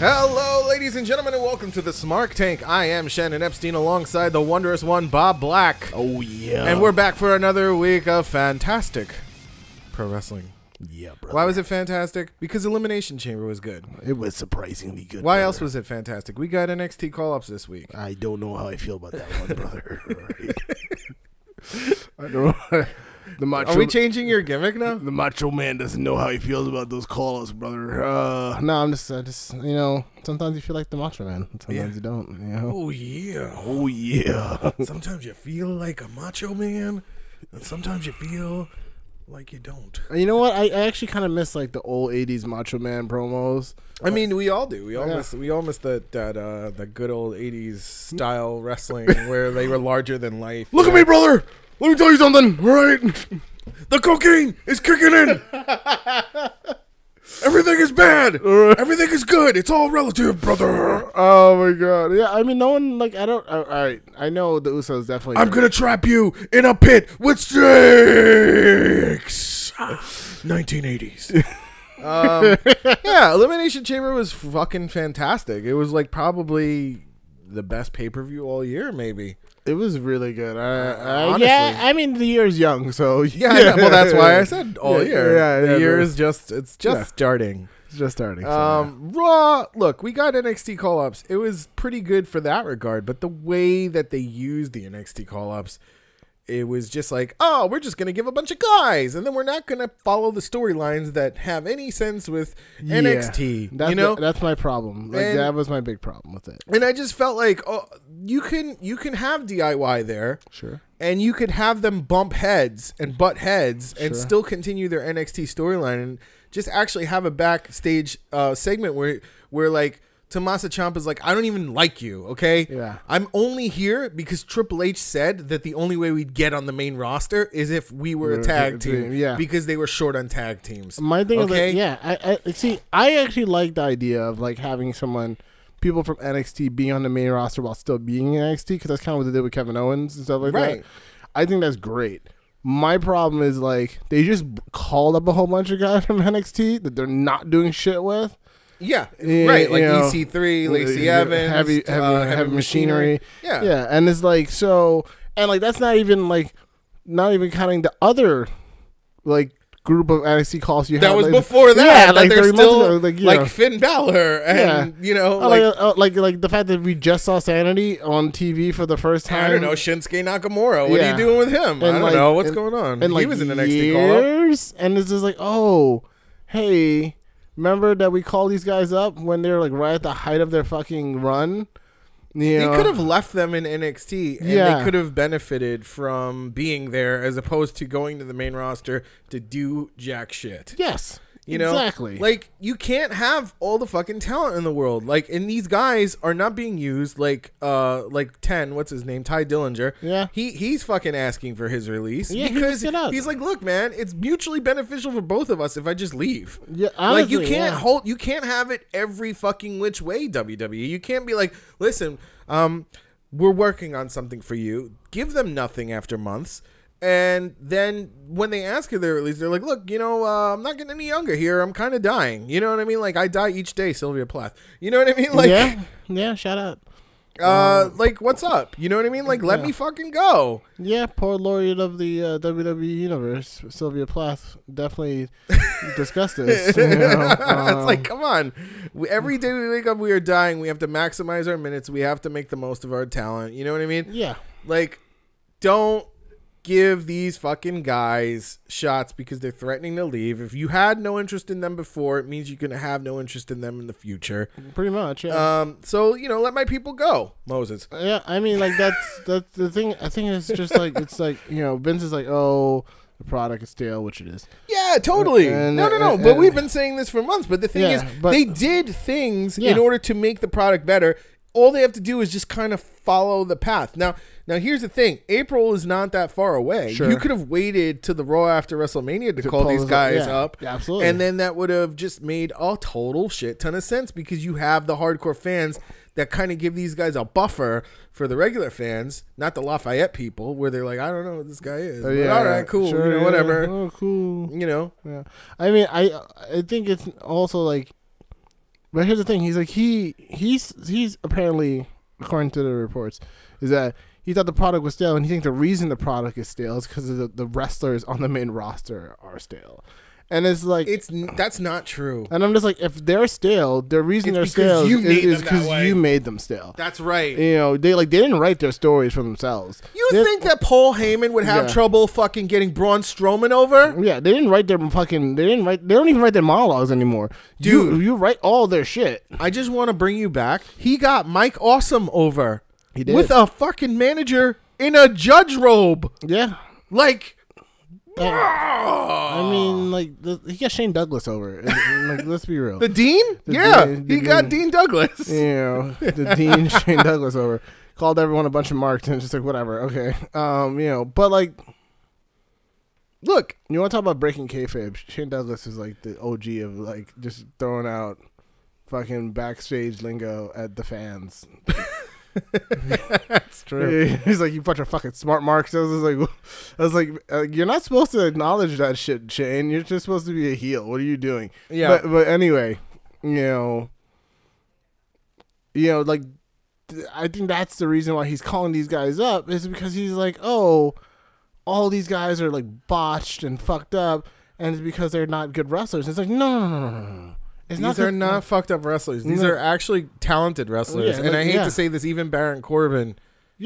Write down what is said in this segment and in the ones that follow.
Hello, ladies and gentlemen, and welcome to the Smark Tank. I am Shannon Epstein alongside the wondrous one, Bob Black. Oh, yeah. And we're back for another week of fantastic pro wrestling. Yeah, brother. Why was it fantastic? Because Elimination Chamber was good. It was surprisingly good. Why brother. else was it fantastic? We got NXT call-ups this week. I don't know how I feel about that one, brother. I don't know. The macho, Are we changing your gimmick now? The Macho Man doesn't know how he feels about those call-ups, brother. No, I'm just, you know, sometimes you feel like the Macho Man. Sometimes you don't, you know. Oh, yeah. Oh, yeah. Sometimes you feel like a Macho Man, and sometimes you feel like you don't. You know what? I actually kind of miss, like, the old 80s Macho Man promos. I mean, we all do. We all miss that good old 80s style wrestling where they were larger than life. Look at me, brother! Let me tell you something, all right? The cocaine is kicking in. Everything is bad. Everything is good. It's all relative, brother. Oh, my God. Yeah, I mean, no one, like, I don't, all right. I know the Usos definitely. I'm going to trap you in a pit with sticks. 1980s. Yeah, Elimination Chamber was fucking fantastic. It was, like, probably the best pay-per-view all year, maybe. It was really good. Honestly. Yeah, I mean, the year's young, so. Yeah, well, that's why I said all year. The year is just starting. It's just starting. Raw, look, we got NXT call-ups. It was pretty good for that regard, but the way that they used the NXT call-ups, it was just like, oh, we're just going to give a bunch of guys, and then we're not going to follow the storylines that have any sense with NXT. That's my problem. Like, that was my big problem with it. And I just felt like, oh, you can have DIY there. Sure. And you could have them bump heads and butt heads and still continue their NXT storyline and just actually have a backstage segment where like, Tommaso Ciampa's like, I don't even like you, okay? Yeah. I'm only here because Triple H said that the only way we'd get on the main roster is if we were a tag team. Yeah. Because they were short on tag teams. My thing is, like, I see, I actually like the idea of, like, having people from NXT being on the main roster while still being in NXT, because that's kind of what they did with Kevin Owens and stuff like that. I think that's great. My problem is, like, they just called up a whole bunch of guys from NXT that they're not doing shit with. Yeah, right. Like EC3, Lacey Evans, heavy machinery. Yeah, and it's like, so, and like that's not even counting the other like group of NXT calls you had. That was like, before that. Yeah, like they're 30 still months ago, like Finn Balor, and you know, like the fact that we just saw Sanity on TV for the first time. I don't know, Shinsuke Nakamura. What are you doing with him? I don't know what's going on. And he was in the NXT call-up, and it's just like, oh, hey. Remember that we called these guys up when they were like right at the height of their fucking run? You know? They could have left them in NXT and they could have benefited from being there as opposed to going to the main roster to do jack shit. Yes. You know, exactly. Like, you can't have all the fucking talent in the world. Like, and these guys are not being used. Like 10, what's his name? Ty Dillinger. Yeah. He's fucking asking for his release. Yeah, because he's like, look, man, it's mutually beneficial for both of us if I just leave. Yeah, honestly, like, you can't have it every fucking which way, WWE. You can't be like, listen, we're working on something for you. Give them nothing after months. And then when they ask you their release, they're like, look, you know, I'm not getting any younger here. I'm kind of dying. You know what I mean? Like, I die each day, Sylvia Plath. You know what I mean? Like, yeah, shout out. Like, what's up? You know what I mean? Like, let me fucking go. Yeah, poor laureate of the WWE Universe, Sylvia Plath, definitely discussed this. You know? It's like, come on. Every day we wake up, we are dying. We have to maximize our minutes. We have to make the most of our talent. You know what I mean? Yeah. Like, don't give these fucking guys shots because they're threatening to leave. If you had no interest in them before, it means you're going to have no interest in them in the future. Pretty much, yeah. So, you know, let my people go, Moses. Yeah, I mean, like, that's the thing. I think it's just like, it's like, you know, Vince is like, oh, the product is stale, which it is. Yeah, totally. No. But we've been saying this for months. But the thing is, they did things in order to make the product better. All they have to do is just kind of follow the path. Now here's the thing. April is not that far away. Sure. You could have waited to the Raw after WrestleMania to call these guys up. Yeah, absolutely. And then that would have just made a total shit ton of sense because you have the hardcore fans that kind of give these guys a buffer for the regular fans, not the Lafayette people, where they're like, I don't know what this guy is. But all right, cool. Sure, you know, whatever. Oh, cool. You know. Yeah. I mean, I think it's also like, But here's the thing. He's like he's apparently, according to the reports, is that he thought the product was stale, and he thinks the reason the product is stale is because the wrestlers on the main roster are stale. And it's like that's not true. And I'm just like, if they're stale, the reason they're stale is because you made them stale. That's right. You know, they didn't write their stories for themselves. You think that Paul Heyman would have trouble fucking getting Braun Strowman over? Yeah, they didn't write their fucking. They don't even write their monologues anymore. Dude, you write all their shit. I just want to bring you back. He got Mike Awesome over. He did. With a fucking manager in a judge robe. Yeah, like. I mean, like he got Shane Douglas over. Like, let's be real. The Dean? He got Dean Douglas. You know, the Dean Shane Douglas over. Called everyone a bunch of marks and just like whatever. Okay, you know, but like, look, you want to talk about breaking kayfabe? Shane Douglas is like the OG of like just throwing out fucking backstage lingo at the fans. That's true. He's like, you bunch of fucking smart marks. I was like, you're not supposed to acknowledge that shit, Shane. You're just supposed to be a heel. What are you doing? Yeah. But anyway, you know, like, I think that's the reason why he's calling these guys up is because he's like, oh, all these guys are like botched and fucked up, and it's because they're not good wrestlers. It's like, no. These are not fucked up wrestlers. These are actually talented wrestlers. Yeah, and I hate to say this, even Baron Corbin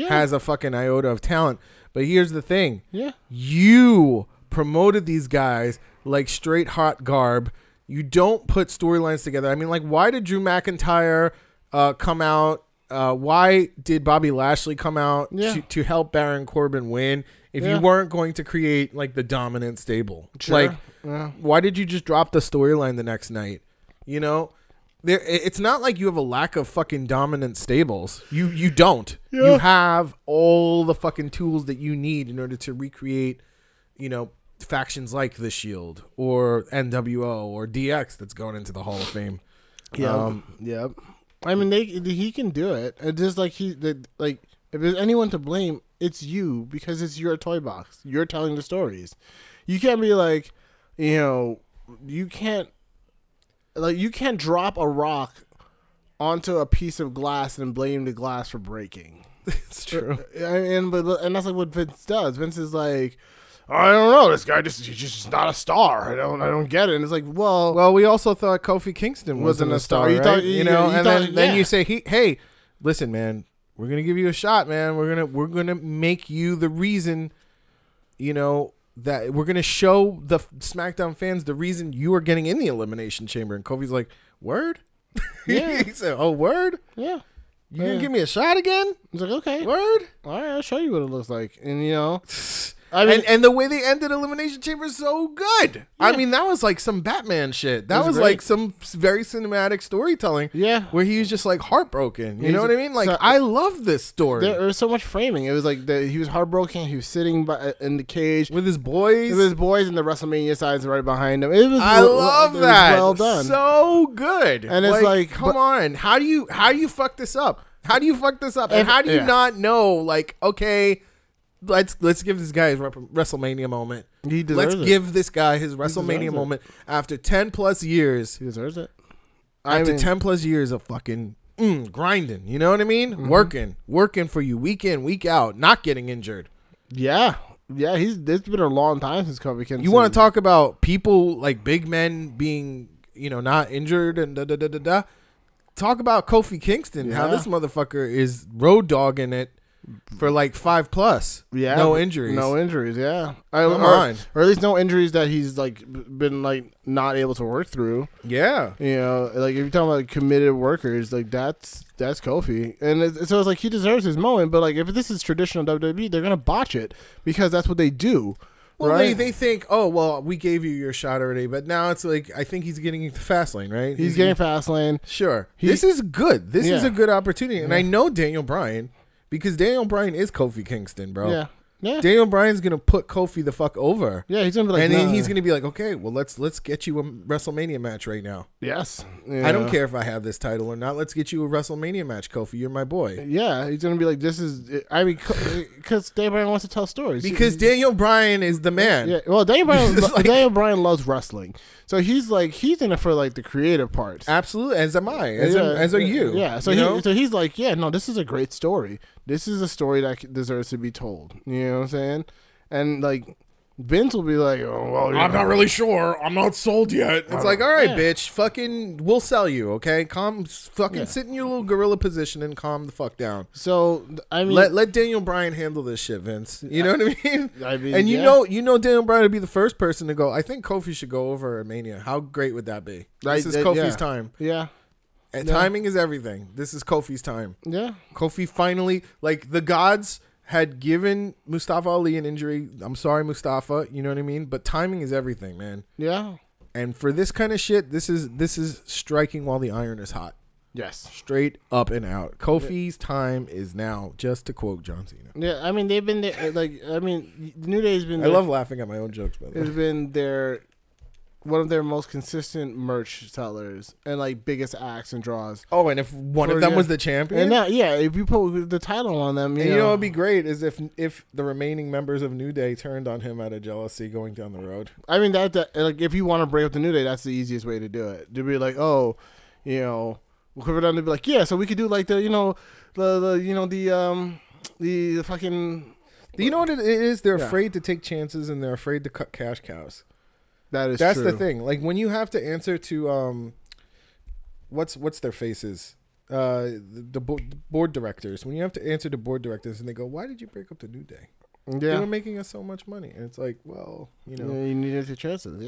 has a fucking iota of talent. But here's the thing. Yeah. You promoted these guys like straight hot garb. You don't put storylines together. I mean, like, why did Drew McIntyre come out? Why did Bobby Lashley come out to help Baron Corbin win if you weren't going to create, like, the dominant stable? Sure. Like, why did you just drop the storyline the next night? You know, it's not like you have a lack of fucking dominant stables. You don't. Yeah. You have all the fucking tools that you need in order to recreate, you know, factions like the Shield or NWO or DX that's going into the Hall of Fame. Yeah. I mean, he can do it. It's just like if there's anyone to blame, it's you, because it's your toy box. You're telling the stories. You can't be like, you know, you can't drop a rock onto a piece of glass and blame the glass for breaking. It's true. And that's like what Vince does. Vince is like, I don't know, this guy he's just not a star. I don't get it. And it's like, well, we also thought Kofi Kingston wasn't a star, right? Then you say, hey, listen, man, we're gonna give you a shot, man. We're gonna make you the reason, you know, that we're going to show the SmackDown fans the reason you are getting in the Elimination Chamber. And Kofi's like, word? Yeah. He said, oh, word? Yeah. You going to give me a shot again? He's like, okay. Word? All right, I'll show you what it looks like. And, you know. I mean, and the way they ended Elimination Chamber is so good. Yeah. I mean, that was like some Batman shit. That was like some very cinematic storytelling. Yeah. Where he was just like heartbroken. You know what I mean? Like, I love this story. There was so much framing. It was like he was heartbroken. He was sitting in the cage with his boys. And the WrestleMania signs right behind him. I love that. Well done. So good. And it's like come on. How do you fuck this up? How do you fuck this up? And how do you not know, like, okay, let's give this guy his WrestleMania moment. He deserves it. Let's give this guy his WrestleMania moment after 10 plus years. He deserves it. After 10 plus years of fucking grinding, you know what I mean? Mm-hmm. Working for you week in, week out, not getting injured. Yeah. Yeah, it's been a long time since Kofi Kingston. You want to talk about people like big men being, you know, not injured and da-da-da-da-da. Talk about Kofi Kingston, how this motherfucker is road dogging it for like 5+. Yeah. No injuries. No injuries, yeah. Come on. Or at least no injuries that he's like been like not able to work through. Yeah. You know, like if you're talking about like, committed workers, like that's Kofi. And so it's like he deserves his moment, but like if this is traditional WWE, they're going to botch it because that's what they do. Well, right? they think, oh, well, we gave you your shot already, but now it's like, I think he's getting into Fastlane, right? He's getting Fastlane. Sure. This is good. This is a good opportunity. And I know Daniel Bryan, because Daniel Bryan is Kofi Kingston, bro. Yeah. Yeah. Daniel Bryan's gonna put Kofi the fuck over. Yeah, he's gonna be like, and then nah. he's gonna be like, okay, well let's get you a WrestleMania match right now. Yes. I don't care if I have this title or not. Let's get you a WrestleMania match, Kofi. You're my boy. Yeah, he's gonna be like, this is. I mean, because Daniel Bryan wants to tell stories. Because Daniel Bryan is the man. Yeah. Well, Daniel Bryan loves wrestling, so he's in it for like the creative parts. Absolutely, as am I. As are you. Yeah. So he's like, yeah, no, this is a great story. This is a story that deserves to be told. You know what I'm saying? And like Vince will be like, oh, well, I'm not really sure. I'm not sold yet. It's like, all right, bitch, fucking, we'll sell you, okay? Sit in your little gorilla position and calm the fuck down. So I mean, let Daniel Bryan handle this shit, Vince. You know what I mean? And you know, Daniel Bryan would be the first person to go. I think Kofi should go over at Mania. How great would that be? This is Kofi's time. Yeah. And timing is everything. This is Kofi's time. Yeah. Kofi finally, like the gods had given Mustafa Ali an injury. I'm sorry, Mustafa. You know what I mean? But timing is everything, man. Yeah. And for this kind of shit, this is striking while the iron is hot. Yes. Straight up and out. Kofi's time is now, just to quote John Cena. Yeah, I mean, they've been there. Like, I mean, New Day's been there. I love laughing at my own jokes, by the way. It's been one of their most consistent merch sellers and like biggest acts and draws. Oh, and if one of them was the champion, and now, yeah, if you put the title on them, you know, what'd be great is if the remaining members of New Day turned on him out of jealousy going down the road. I mean that like if you want to break up the New Day, that's the easiest way to do it. To be like, oh, you know, we're done to be like, yeah, so we could do like the fucking. You know what it is? They're afraid to take chances and they're afraid to cut cash cows. That's true. The thing. Like when you have to answer to what's their faces, the board directors. When you have to answer to board directors and they go, "Why did you break up the New Day? They were making us so much money." And it's like, well, you know, you needed the chances.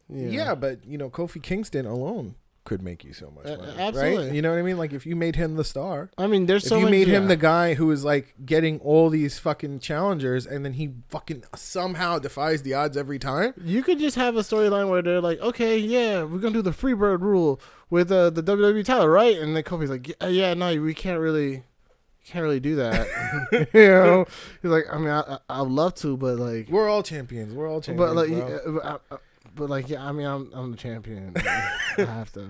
Yeah, but you know, Kofi Kingston alone could make you so much money, absolutely. right? You know what I mean? Like if you made him the star. I mean, if you made him the guy who is like getting all these fucking challengers, and then he fucking somehow defies the odds every time. You could just have a storyline where they're like, okay, yeah, we're gonna do the Freebird rule with the WWE title, right? And then Kofi's like, yeah, no, we can't really do that. You know, he's like, I mean, I'd love to, but like, we're all champions. But like, but like, yeah, I mean, I'm the champion. I have to.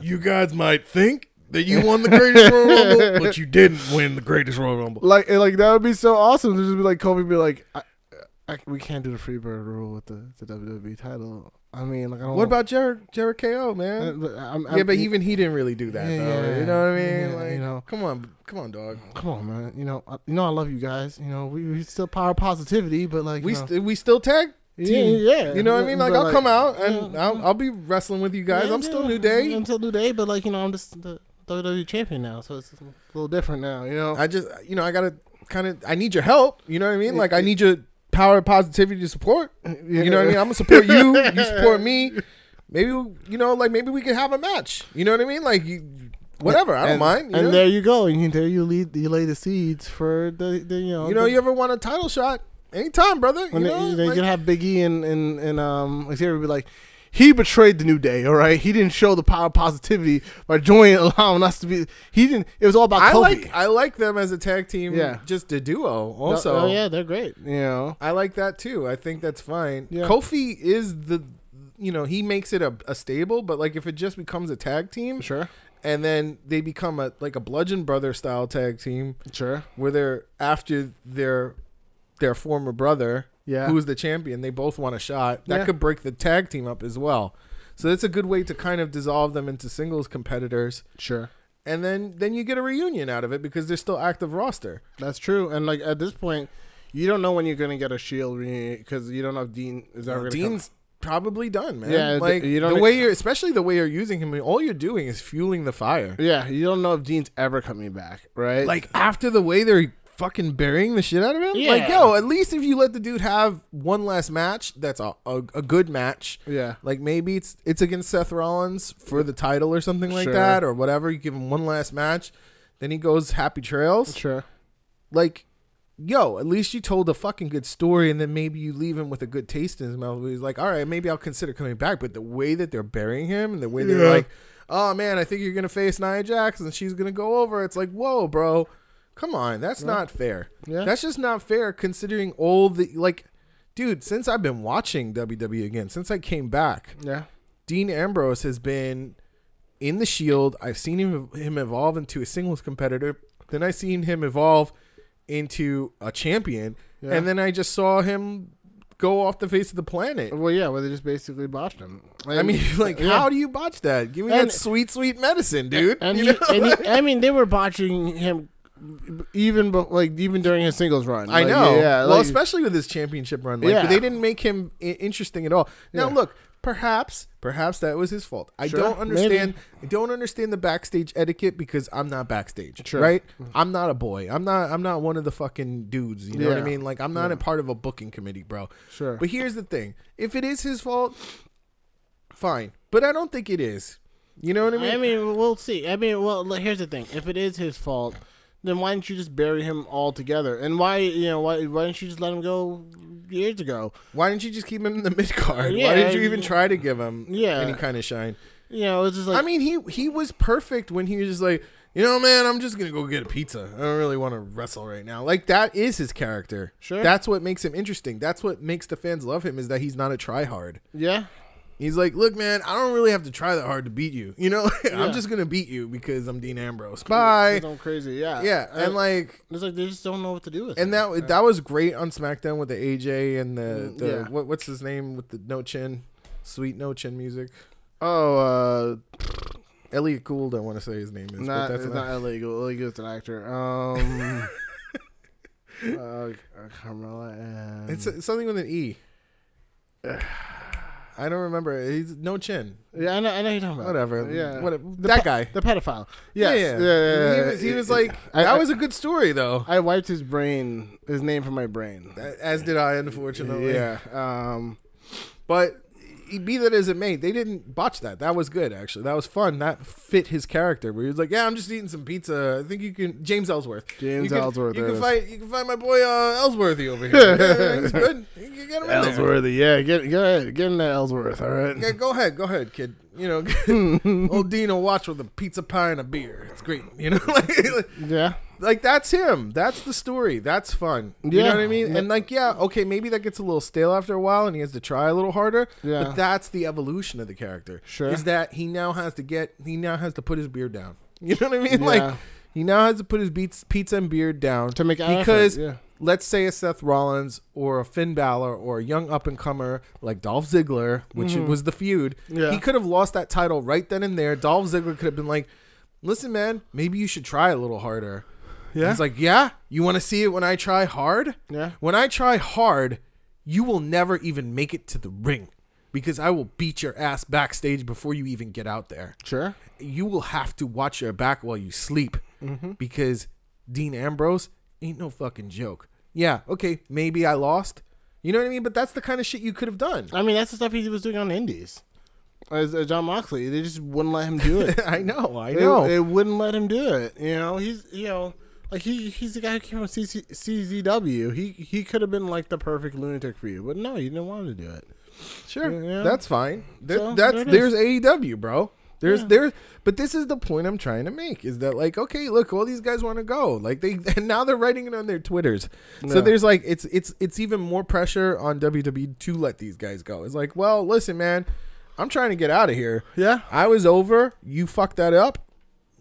You guys might think that you won the greatest Royal Rumble, but you didn't win the greatest Royal Rumble. Like that would be so awesome to just be like, Kobe be like, we can't do the Freebird rule with the WWE title. I mean, like, I don't. What about Jericho, man? But even he didn't really do that, though. Yeah, you know what I mean? Yeah, like, you know, come on, dog. Come on, man. You know, I love you guys. You know, we still power positivity, but like, we still tag team. Yeah. You know what I mean? Like, I'll come out and I'll be wrestling with you guys. I'm still New Day. I'm still New Day, but like, you know, I'm just the WWE champion now, so it's a little different now. You know, I just, you know, I gotta I need your help. You know what I mean? Like, I need your power positivity to support. You know what I mean? I'm gonna support you. You support me. Maybe, you know, like maybe we could have a match. You know what I mean? Like, whatever. I don't mind. And there you go. And there you lay the seeds for the you know. You know, you ever want a title shot? Anytime, brother. You know, they can have Big E and Xavier be like, he betrayed the New Day. All right, he didn't show the power of positivity by allowing us to be. He didn't. It was all about Kofi. I like them as a tag team. Yeah, just a duo. Also, yeah, they're great. You know, I like that too. I think that's fine. Yeah. Kofi is you know, he makes it a stable, but like if it just becomes a tag team, sure. And then they become a Bludgeon Brother style tag team, sure, where they're after their former brother, who's the champion. They both want a shot. That could break the tag team up as well. So that's a good way to kind of dissolve them into singles competitors. Sure. And then you get a reunion out of it because they're still active roster. That's true. And like at this point, you don't know when you're gonna get a Shield reunion because you don't know if Dean is ever. Dean's probably done, man. Yeah, like especially the way you're using him, all you're doing is fueling the fire. Yeah, you don't know if Dean's ever coming back, right? Like after the way they're fucking burying the shit out of him. Yeah. Like, yo, at least if you let the dude have one last match, that's a good match. Yeah. Like maybe it's against Seth Rollins for the title or something like that or whatever. You give him one last match, then he goes happy trails. Sure. Like, yo, at least you told a fucking good story, and then maybe you leave him with a good taste in his mouth. He's like, all right, maybe I'll consider coming back. But the way that they're burying him and the way they're like, oh man, I think you're gonna face Nia Jax and she's gonna go over. It's like, whoa, bro. Come on, that's not fair. Yeah. That's just not fair considering all the, like, dude, since I've been watching WWE again, since I came back, Dean Ambrose has been in the Shield. I've seen him evolve into a singles competitor. Then I seen him evolve into a champion. Yeah. And then I just saw him go off the face of the planet. Well, yeah, well, they just basically botched him. I mean, like, how do you botch that? Give me that sweet, sweet medicine, dude. I mean, they were botching him even during his singles run. I know. Yeah, well, especially with his championship run. Like, they didn't make him interesting at all. Now, look, perhaps that was his fault. I don't understand. Maybe. I don't understand the backstage etiquette because I'm not backstage, right? I'm not a boy. I'm not one of the fucking dudes. You know what I mean? Like, I'm not a part of a booking committee, bro. Sure. But here's the thing: if it is his fault, fine. But I don't think it is. You know what I mean? I mean, we'll see. I mean, well, here's the thing: if it is his fault, then why didn't you just bury him altogether? And why didn't you just let him go years ago? Why didn't you just keep him in the mid card? Why did you even try to give him any kind of shine? You know, it's just like, I mean, he was perfect when he was just like, you know, man, I'm just gonna go get a pizza. I don't really want to wrestle right now. Like, that is his character. Sure. That's what makes him interesting. That's what makes the fans love him, is that he's not a tryhard. Yeah. He's like, look, man, I don't really have to try that hard to beat you. You know, I'm just gonna beat you because I'm Dean Ambrose. Bye. I'm crazy. Yeah. Yeah, and like, it's like they just don't know what to do with it. And that was great on SmackDown with the AJ and the what's his name with the no chin, sweet no chin music. Oh, Elliot Gould, I want to say his name is. Not, but that's not Elliot Gould. Elliot Gould's an actor. Carmella and... It's something with an E. I don't remember. He's no chin. Yeah, I know you're talking about. Whatever. Yeah. That guy. The pedophile. Yes. Yeah. He was like, that was a good story, though. I wiped his name from my brain. As did I, unfortunately. Yeah. But be that as it may, they didn't botch that. That was good, actually. That was fun. That fit his character. Where he was like, "Yeah, I'm just eating some pizza. I think you can." James Ellsworth. Ellsworth. You can find my boy Ellsworthy over here. Yeah, he's good. You get him in Ellsworthy. Yeah, get in that Ellsworth. All right. Yeah, go ahead, kid. You know, old Dean will watch with a pizza pie and a beer. It's great. You know, yeah. Like, that's him. That's the story. That's fun. You know what I mean? And like, okay, maybe that gets a little stale after a while and he has to try a little harder. Yeah. But that's the evolution of the character. Sure. Is that he now has to put his beard down. You know what I mean? Yeah. Like, he now has to put his pizza and beard down to make because let's say a Seth Rollins or a Finn Balor or a young up and comer like Dolph Ziggler, which was the feud. Yeah. He could have lost that title right then and there. Dolph Ziggler could have been like, "Listen, man, maybe you should try a little harder." Yeah. He's like, "Yeah, you want to see it when I try hard? Yeah. When I try hard, you will never even make it to the ring because I will beat your ass backstage before you even get out there. Sure. You will have to watch your back while you sleep because Dean Ambrose ain't no fucking joke. Yeah, okay, maybe I lost. You know what I mean? But that's the kind of shit you could have done. I mean, that's the stuff he was doing on the Indies. As John Moxley, they just wouldn't let him do it. I know. They wouldn't let him do it. You know, he's the guy who came from CZW. He could have been like the perfect lunatic for you, but no, you didn't want to do it. Sure, that's fine. There's AEW, bro. But this is the point I'm trying to make, is that like, okay, look, all these guys want to go, like and now they're writing it on their Twitters. So there's like, it's even more pressure on WWE to let these guys go. It's like, well, listen, man, I'm trying to get out of here. Yeah, I was over. You fucked that up.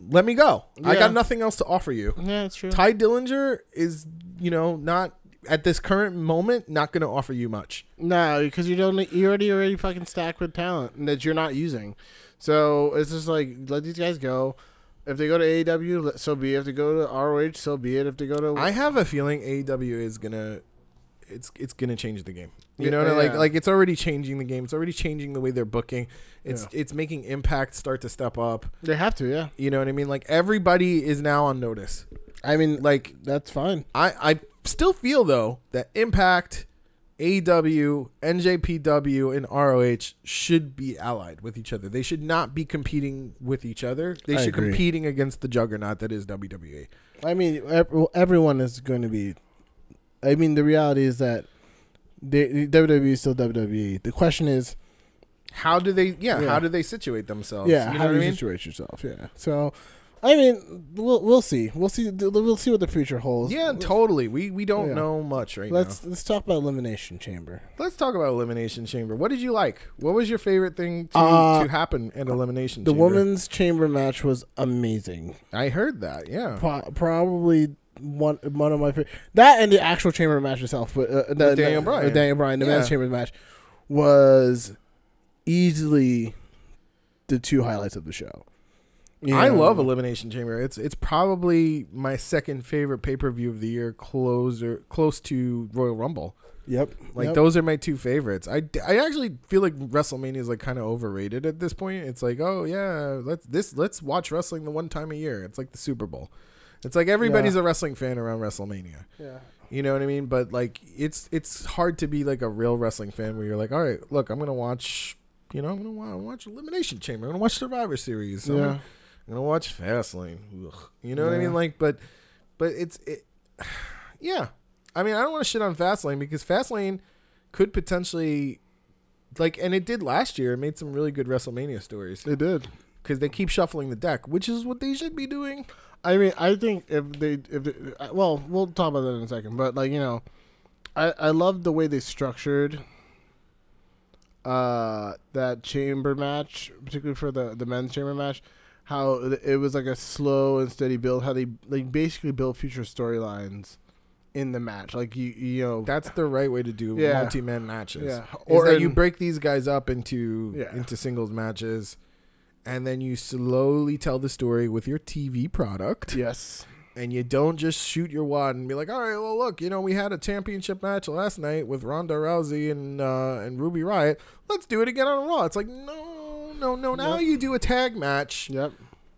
Let me go. I got nothing else to offer you. Yeah, that's true. Ty Dillinger is, not at this current moment, not going to offer you much. No, because you're already fucking stacked with talent that you're not using. So it's just like, let these guys go. If they go to AEW, so be it. If they go to ROH, so be it. If they go to... I have a feeling AEW is going to... It's gonna change the game. You know, like it's already changing the game. It's already changing the way they're booking. It's making Impact start to step up. They have to, yeah. You know what I mean? Like, everybody is now on notice. I mean, like, that's fine. I still feel though that Impact, AEW, NJPW, and ROH should be allied with each other. They should not be competing with each other. They should be competing against the juggernaut that is WWE. I mean, everyone is going to be. I mean, the reality is that WWE is still WWE. The question is, how do they situate themselves? Yeah, how do you situate yourself? Yeah. So, I mean, we'll see. We'll see what the future holds. Yeah, totally. We don't know much now. Let's talk about Elimination Chamber. Let's talk about Elimination Chamber. What did you like? What was your favorite thing to happen at Elimination Chamber? The women's chamber match was amazing. I heard that. Yeah, probably one of my favorite. That and the actual chamber match itself, with Daniel Bryan. The men's chamber match was easily the two highlights of the show. I love Elimination Chamber. It's probably my second favorite pay-per-view of the year, close to Royal Rumble. Yep. Those are my two favorites. I actually feel like WrestleMania is like kind of overrated at this point. It's like, oh yeah, let's watch wrestling the one time a year. It's like the Super Bowl. It's like everybody's a wrestling fan around WrestleMania. Yeah. You know what I mean? But like it's hard to be like a real wrestling fan where you're like, all right, look, I'm gonna watch watch Elimination Chamber. I'm gonna watch Survivor Series. Yeah. I'm gonna watch Fastlane. Ugh. You know what I mean? Like, but yeah. I mean, I don't want to shit on Fastlane because Fastlane could potentially, and it did last year. It made some really good WrestleMania stories. It did because they keep shuffling the deck, which is what they should be doing. I mean, I think if they well, we'll talk about that in a second. But I love the way they structured that chamber match, particularly for the men's chamber match. How it was like a slow and steady build. How they basically build future storylines in the match. Like that's the right way to do multi-man matches. Yeah, or that you break these guys up into singles matches, and then you slowly tell the story with your TV product. Yes. And you don't just shoot your wad and be like, all right, well, look, we had a championship match last night with Ronda Rousey and Ruby Riott. Let's do it again on Raw. It's like, no. Now you do a tag match. Yep.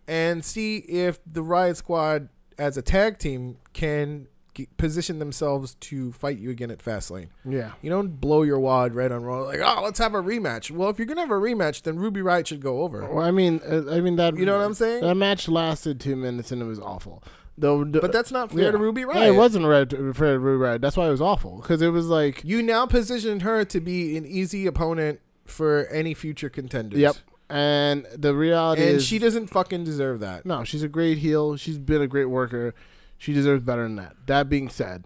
And see if the Riott Squad as a tag team can position themselves to fight you again at Fastlane. Yeah. You don't blow your wad right on Raw like, oh, let's have a rematch. Well, if you're gonna have a rematch, then Ruby Riott should go over. Well, I mean that. You know what I'm saying? That match lasted 2 minutes and it was awful. But that's not fair to Ruby Riott. Yeah, it wasn't fair to Ruby Riott. That's why it was awful, because it was like you now positioned her to be an easy opponent for any future contenders. Yep. And the reality is... And she doesn't fucking deserve that. No, she's a great heel. She's been a great worker. She deserves better than that. That being said,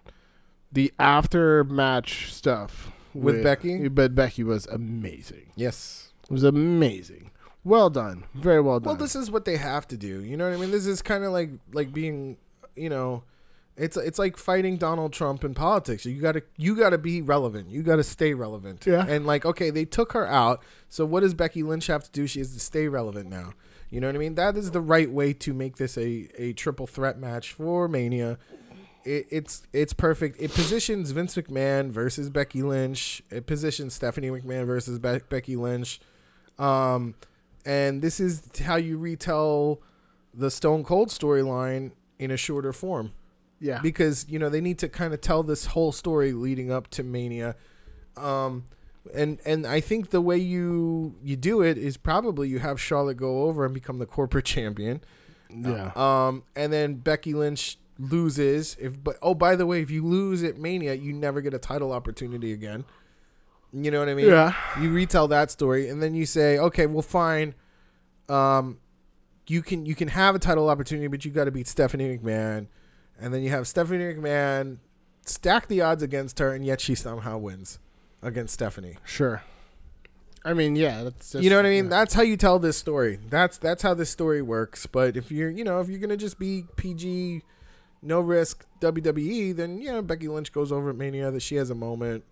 the after-match stuff... With Becky? But Becky was amazing. Yes. It was amazing. Well done. Very well done. Well, this is what they have to do. You know what I mean? This is kind of like being, it's like fighting Donald Trump in politics. You gotta be relevant. You gotta stay relevant. Yeah. And okay, they took her out. So what does Becky Lynch have to do? She has to stay relevant now. You know what I mean? That is the right way to make this a triple threat match for Mania. It's perfect. It positions Vince McMahon versus Becky Lynch. It positions Stephanie McMahon versus Becky Lynch. And this is how you retell the Stone Cold storyline in a shorter form. Yeah. Because, they need to kind of tell this whole story leading up to Mania. And I think the way you do it is probably you have Charlotte go over and become the corporate champion. Yeah. And then Becky Lynch loses. By the way, if you lose at Mania, you never get a title opportunity again. You know what I mean? Yeah. You retell that story, and then you say, okay, well, fine. You can have a title opportunity, but you got to beat Stephanie McMahon, and then you have Stephanie McMahon stack the odds against her, and yet she somehow wins against Stephanie. Sure. I mean, yeah, that's just, you know what I mean. Yeah. That's how you tell this story. That's how this story works. But if you're gonna just be PG, no risk WWE, then Becky Lynch goes over at Mania. That she has a moment.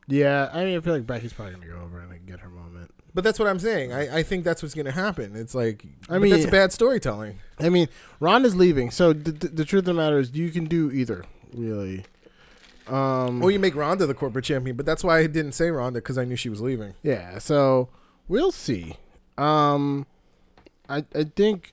Yeah, I mean, I feel like Becky's probably going to go over and get her moment. But that's what I'm saying. I think that's what's going to happen. It's like, that's bad storytelling. I mean, Ronda's leaving. So the truth of the matter is you can do either, really. Or you make Ronda the corporate champion. But that's why I didn't say Ronda, because I knew she was leaving. Yeah, so we'll see. I think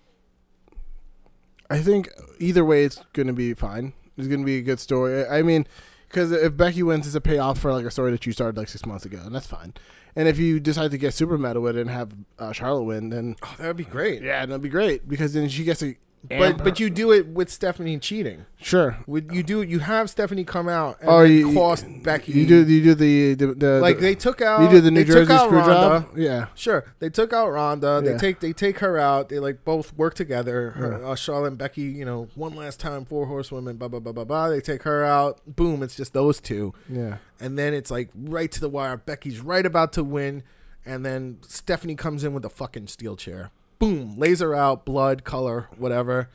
either way it's going to be fine. It's going to be a good story. I mean... Because if Becky wins, it's a payoff for a story that you started 6 months ago, and that's fine. And if you decide to get super meta with it and have Charlotte win, then that would be great. Yeah, that'd be great, because then she gets to But you do it with Stephanie cheating. Sure. You have Stephanie come out and cost Becky. You do the like they took out. You do the New Jersey screw Ronda. job. Yeah. Sure. They took out Ronda. Yeah. They take her out. They like both work together. Charlotte and Becky. One last time, 4 horsewomen. Blah blah blah blah blah. They take her out. Boom. It's just those two. Yeah. And then it's like right to the wire. Becky's right about to win, and then Stephanie comes in with a fucking steel chair. Boom, lays her out, blood, color, whatever.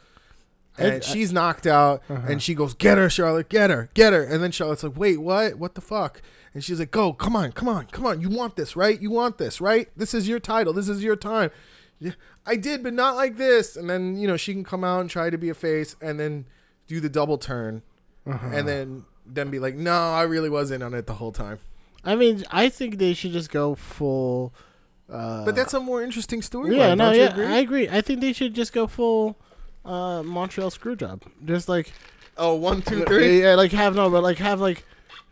And she's knocked out, and she goes, get her, Charlotte, get her. And then Charlotte's like, wait, what? What the fuck? And she's like, go, come on. You want this, right? This is your title. This is your time. Yeah, I did, but not like this. And then, she can come out and try to be a face and then do the double turn and then be like, no, I really wasn't on it the whole time. I mean, I think they should just go full... but that's a more interesting story. Yeah, no, yeah, I agree. I think they should just go full Montreal Screwjob. Just like 1, 2, 3. Yeah,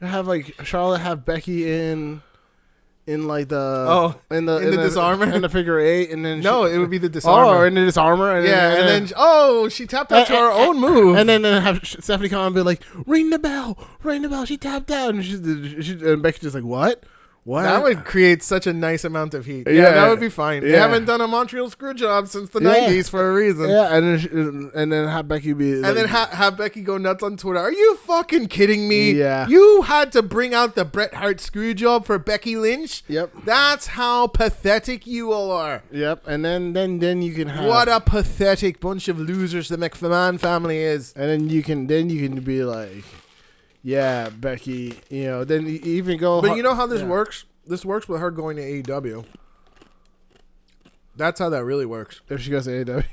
have Charlotte have Becky in like the in the disarmer in the figure 8, and then it would be the disarmer. In the disarmer, and then she tapped out to her own move, and then have Stephanie come and be like, ring the bell, she tapped out, and Becky's just like, what? That would create such a nice amount of heat. Yeah, that would be fine. They haven't done a Montreal screw job since the 90s for a reason. Yeah, and then have Becky be... And then have Becky go nuts on Twitter. Are you fucking kidding me? Yeah. You had to bring out the Bret Hart screw job for Becky Lynch? Yep. That's how pathetic you all are. Yep, and then you can have... What a pathetic bunch of losers the McMahon family is. And then you can be like... Yeah, Becky, then you even go... But you know how this works? This works with her going to AEW. That's how that really works. If she goes to AEW.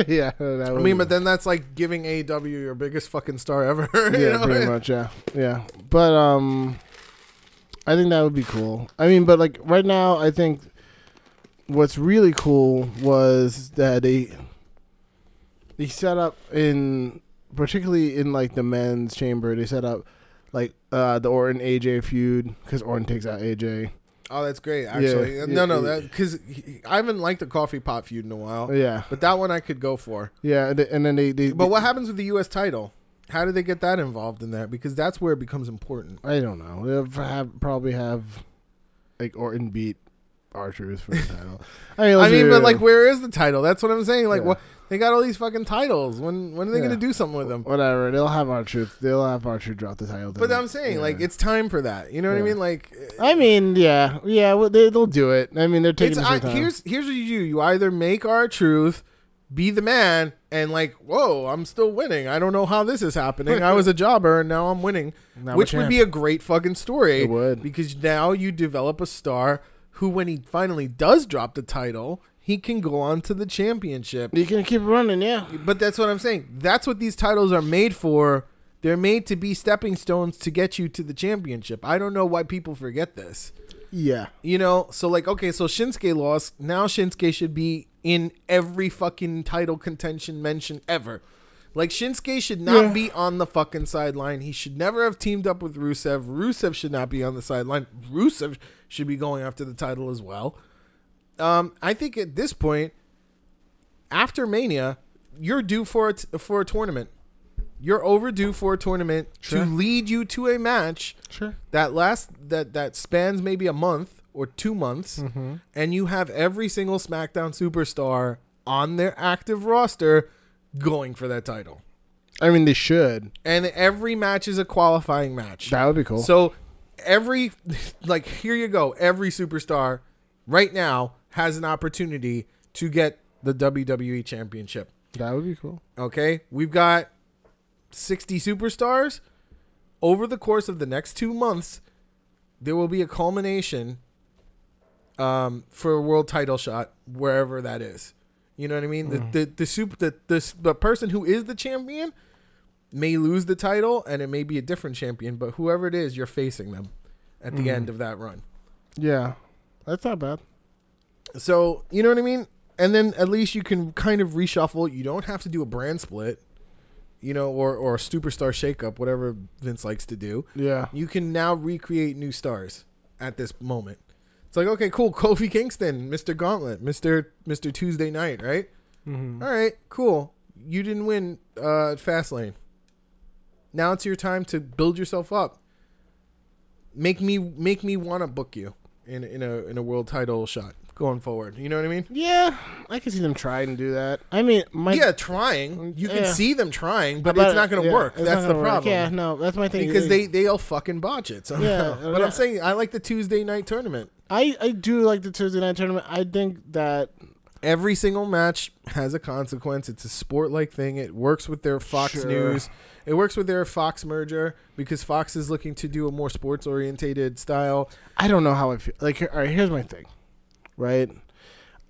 Yeah. But then that's like giving AEW your biggest fucking star ever. Yeah, pretty much, yeah. Yeah. But I think that would be cool. I mean, but like right now, I think what's really cool was that they set up particularly in like the men's chamber, they set up like the Orton AJ feud because Orton takes out AJ. Oh, that's great. Actually, because I haven't liked the coffee pot feud in a while. Yeah, but that one I could go for. Yeah, and then they. But what happens with the U.S. title? How do they get that involved in that? Because that's where it becomes important. I don't know. They'll probably have like Orton beat R-Truth for the title. But like, where is the title? That's what I'm saying. Like, what? They got all these fucking titles. When are they going to do something with them? Whatever. They'll have R-Truth. drop the title. But I'm saying, like, it's time for that. You know what I mean? Like, yeah. Well, they'll do it. I mean, they're taking some time. Here's what you do. You either make R-Truth be the man and like, whoa, I'm still winning. I don't know how this is happening. I was a jobber and now I'm winning. Which would be a great fucking story. It would. Because now you develop a star who, when he finally does drop the title, he can go on to the championship. You can keep running, yeah. But that's what I'm saying. That's what these titles are made for. They're made to be stepping stones to get you to the championship. I don't know why people forget this. Yeah. So like, okay, so Shinsuke lost. Now Shinsuke should be in every fucking title contention mention ever. Like, Shinsuke should not be on the fucking sideline. He should never have teamed up with Rusev. Rusev should not be on the sideline. Rusev should be going after the title as well. I think at this point, after Mania, you're due for a tournament. You're overdue for a tournament to lead you to a match that spans maybe a month or 2 months, and you have every single SmackDown superstar on their active roster going for that title. I mean, they should. And every match is a qualifying match. That would be cool. So here you go. Every superstar right now has an opportunity to get the WWE Championship. That would be cool. Okay? We've got 60 superstars. Over the course of the next 2 months, there will be a culmination for a world title shot, wherever that is. You know what I mean? The person who is the champion may lose the title, and it may be a different champion, but whoever it is, you're facing them at the end of that run. Yeah. That's not bad. So, you know what I mean? And then at least you can kind of reshuffle. You don't have to do a brand split, or a superstar shakeup, whatever Vince likes to do. Yeah. You can now recreate new stars at this moment. It's like, okay, cool. Kofi Kingston, Mr. Gauntlet, Mr. Tuesday Night, right? Mm-hmm. All right, cool. you didn't win at Fastlane. Now it's your time to build yourself up. Make me want to book you in a world title shot going forward. You know what I mean? Yeah, I can see them trying to do that. I mean, trying. You can see them trying, but it's not going to work. That's the problem. Yeah, no, that's my thing. Because they'll fucking botch it. Somehow. Yeah, but I'm saying I like the Tuesday night tournament. I do like the Tuesday night tournament. I think that every single match has a consequence. It's a sport-like thing. It works with their Fox News. It works with their Fox merger because Fox is looking to do a more sports-orientated style. I don't know how I feel. Like, all right, here's my thing. Right?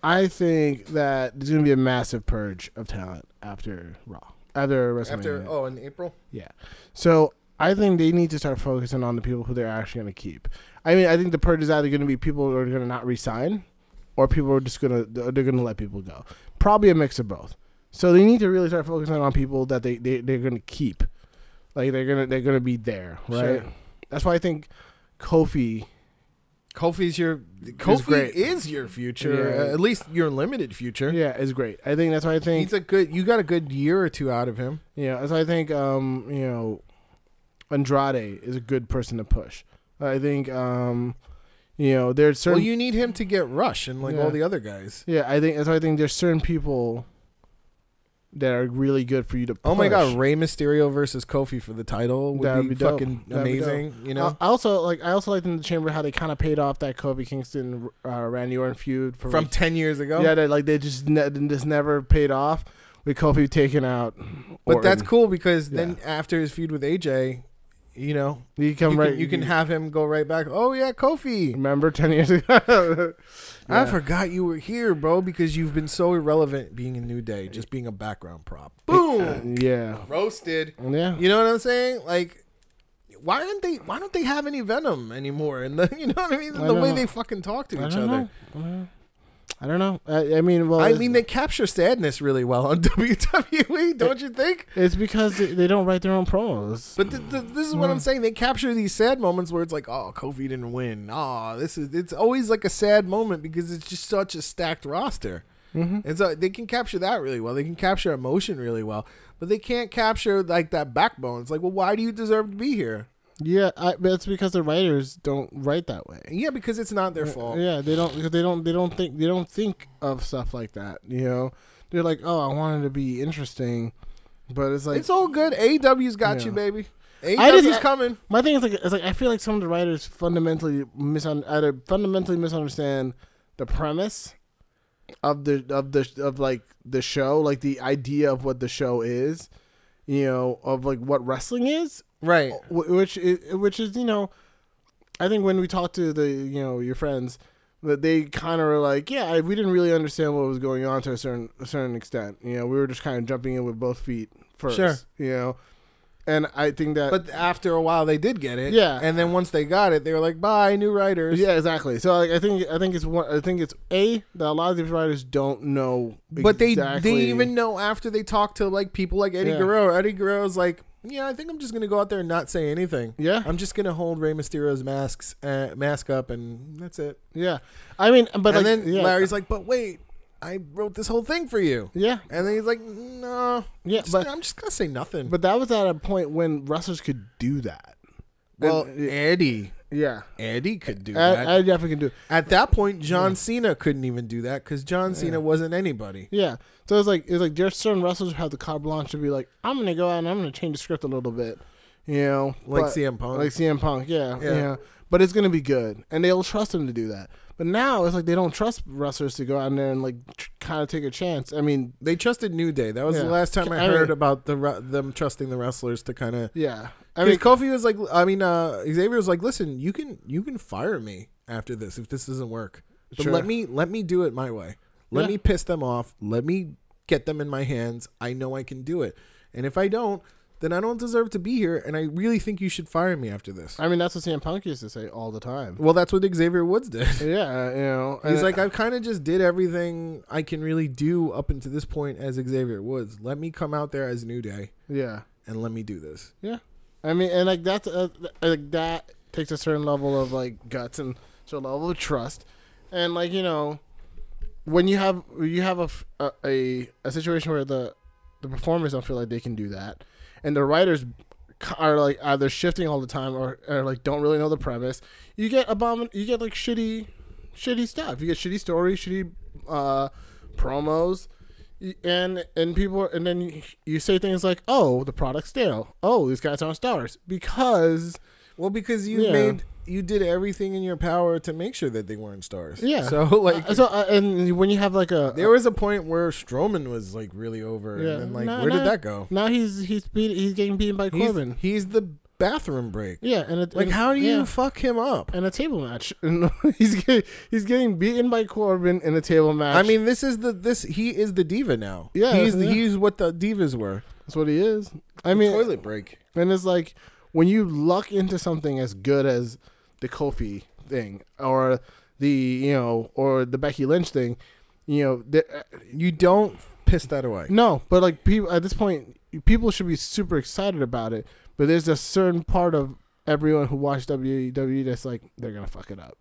I think that there's going to be a massive purge of talent after Raw. After WrestleMania. In April? Yeah. So I think they need to start focusing on the people who they're actually going to keep. I mean, I think the purge is either going to be people who are going to not resign or people are just going to let people go. Probably a mix of both. So they need to really start focusing on people that they're going to keep. Like they're going to be there, right? Sure. That's why I think Kofi is your future, at least your limited future. Yeah, is great. I think that's why I think you got a good year or two out of him. Yeah, that's why I think Andrade is a good person to push. I think there's certain. Well, you need him to get Rush and all the other guys. Yeah, I think that's why I think there's certain people that are really good for you to push. Oh my God, Rey Mysterio versus Kofi for the title would be fucking amazing. You know. I also like in the chamber how they kind of paid off that Kofi Kingston Randy Orton feud from 10 years ago. Yeah, they just never paid off with Kofi taking out Orton. But that's cool because then after his feud with AJ. You know, you can have him go right back. Oh yeah, Kofi. Remember 10 years ago? I forgot you were here, bro, because you've been so irrelevant being in New Day, just being a background prop. Boom. Roasted. Yeah. You know what I'm saying? Like, why don't they have any venom anymore? And you know what I mean? The way they fucking talk to each other. I don't know. I mean, they capture sadness really well on WWE, don't you think? It's because they don't write their own promos. But this is what I'm saying. They capture these sad moments where it's like, oh, Kofi didn't win. Oh, it's always like a sad moment because it's just such a stacked roster. Mm-hmm. And so they can capture that really well. They can capture emotion really well, but they can't capture like that backbone. It's like, well, why do you deserve to be here? Yeah, but it's because the writers don't write that way. Yeah, because it's not their fault. Yeah, they don't think of stuff like that. You know, they're like, oh, I wanted to be interesting, but it's like it's all good. AEW's got you, baby. AEW's coming. My thing is like I feel like some of the writers fundamentally misunderstand the premise of the show, like the idea of what the show is, you know, of like what wrestling is. Right, which is I think when we talk to your friends, that they kind of were like, yeah, we didn't really understand what was going on to a certain extent. You know, we were just kind of jumping in with both feet first. Sure, you know, and I think that. But after a while, they did get it. Yeah, and then once they got it, they were like, bye, new writers. Yeah, exactly. So like, I think it's that a lot of these writers don't know. But they even know after they talk to like people like Eddie Guerrero. Eddie Guerrero's like. Yeah, I think I'm just going to go out there and not say anything. Yeah. I'm just going to hold Rey Mysterio's mask up, and that's it. Yeah. I mean, but and then Larry's like, but wait, I wrote this whole thing for you. Yeah. And then he's like, no. Yeah, I'm just going to say nothing. But that was at a point when wrestlers could do that. Well, Eddie. Yeah. Eddie could do that. I definitely can do it. At that point, John Cena couldn't even do that because John Cena wasn't anybody. Yeah. So it's like there's certain wrestlers who have the carte blanche to be like, I'm going to go out and I'm going to change the script a little bit. You know? Like CM Punk. Like CM Punk, yeah. But it's going to be good. And they'll trust him to do that. But now it's like they don't trust wrestlers to go out there and like kind of take a chance. I mean, they trusted New Day. That was the last time I heard about them trusting the wrestlers to kind of I mean, Kofi was like, Xavier was like, listen, you can fire me after this if this doesn't work, but let me do it my way. Let me piss them off. Let me get them in my hands. I know I can do it, and if I don't, then I don't deserve to be here, and I really think you should fire me after this. I mean, that's what CM Punk used to say all the time. Well, that's what Xavier Woods did. Yeah, you know. He's like, I kind of just did everything I can really do up until this point as Xavier Woods. Let me come out there as New Day. Yeah. And let me do this. Yeah. I mean, and like that's like that takes a certain level of like guts and a level of trust. And like, you know, when you have a situation where the the performers don't feel like they can do that, and the writers are like either shifting all the time or like don't really know the premise. You get you get like shitty stuff. You get shitty stories, shitty promos, and people, and then you say things like, "Oh, the product's stale. Oh, these guys aren't stars," because you did everything in your power to make sure that they weren't stars. Yeah. So like, and when you have like there was a point where Strowman was like really over, and then where did that go? Now he's getting beaten by Corbin. He's the bathroom break. Yeah, how do you fuck him up in a table match? he's getting beaten by Corbin in a table match. I mean, he is the diva now. Yeah, he's what the divas were. That's what he is. I mean, toilet break. And it's like when you luck into something as good as the Kofi thing or the Becky Lynch thing, you don't piss that away. No, but like people at this point, people should be super excited about it. But there's a certain part of everyone who watched WWE that's like they're gonna fuck it up,